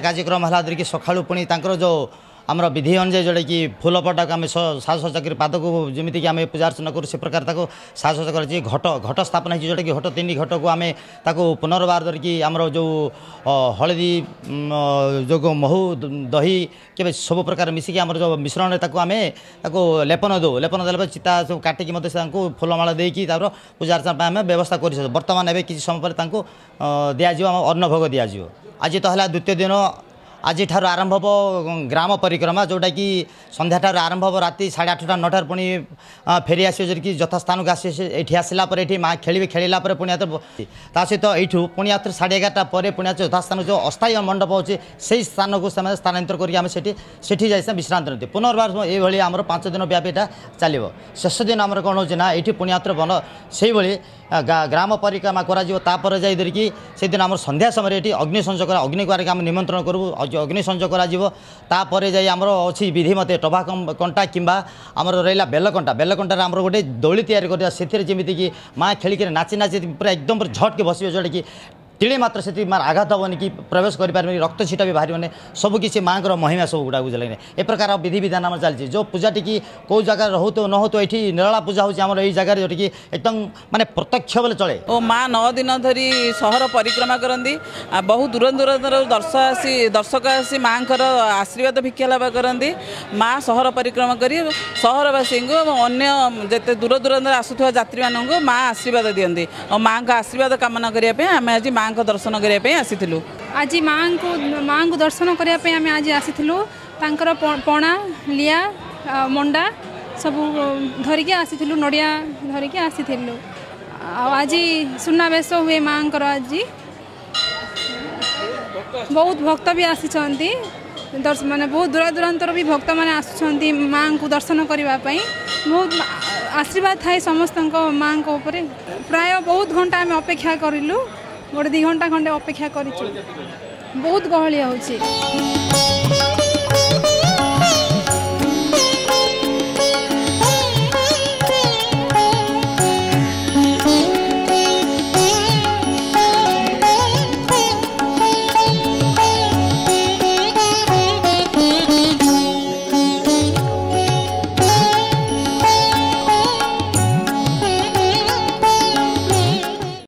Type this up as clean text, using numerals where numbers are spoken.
कार्यक्रम है कि सका पुणी जो आमर विधि अनुजाई जोटा कि फूलपटा को आम साजसज्जा कर पाद को जमीक आम पूजा अर्चना करूँ से प्रकार साजसज्जा कर घट घट स्थापन हो जोटा कि घट 3 घट को आम पुनर्बार धरिकी आमर जो हलदी जो महू दही के सब प्रकार मिसिकी आमर जो मिश्रण आम लेपन दो लेपन देला चिता सब काटिकी फूलमाला देकी पूजा अर्चना आम व्यवस्था कर बर्तमान एवं किसी समय पर दिज्व अन्न भोग दिज्व आज तो है द्वितीय दिन आज ठार आरंभ हो ग्राम परिक्रमा जोटा कि संध्या ठार आरंभ हो राति 8:30 9 पुणी फेरी आसो कि यथास्थान को आसी आसला ये माँ खेल खेलला पुणी ता सहित यू पुणी 11:30 पर पुणी यथास्थान जो अस्थायी मंडप अच्छे से स्थान को स्थानांतर करके जाए विश्रांत नीति पुनर्बार ये आम 5 दिन व्यापी चलो शेष दिन आमर कौन होना ये पुणी बन से ग्राम परिक्रमा कर जाइधरिकी से दिन आम संध्या समय ये अग्निसंजोग अग्नि को आम निमंत्रण करूँ अग्निसंजोग कर जाए आमर अच्छी विधि मत टभा कंटा किंबा आमर रहा बेलकंटार आमर गोटे दोली तैयारी से जमीती कि माँ खेलिक नाची नाची पूरा एकदम झट के बसवे जोटा कि तिणे मात्र से मार आघात हेनी कि प्रवेश करें रक्त छीटा भी बाहर सबकि माँ महिमा सब गुड़ा बुझे ए प्रकार विधि विधान आम चलती जो पूजा टी कौ जगह हो तो न हो तो ये निराला पूजा होम जगह जोटि कि एकदम माने प्रत्यक्ष बोले चले ओ माँ 9 दिन धरी सहर परिक्रमा करती बहुत दूर दूर दर्शक आसी माँ आशीर्वाद भिक्षा लाभ करती माँ सहर परिक्रमा कर सहरवासी को अन्य जिते दूर दूर आसुवा यात्री मानक माँ आशीर्वाद दिखती और माँ का आशीर्वाद कामना करने आम आज माँ को दर्शन करने आसीलु आज माँ को दर्शन करने आम आज आसीलु तांकर पणा लिया मंडा सब धरिकी आसीलु नड़िया धरिकी आसीलु आज सुनावेश हुए माँ आज बहुत भक्त भी आसी माने बहुत दूर दूरांतर भी भक्त मैंने आसुँच माँ को दर्शन करने बहुत आशीर्वाद थाए समस्त माँ को प्राय बहुत घंटा आम अपेक्षा करूँ गोटे 2 घंटा खंडे अपेक्षा कर बहुत गहलिया होची।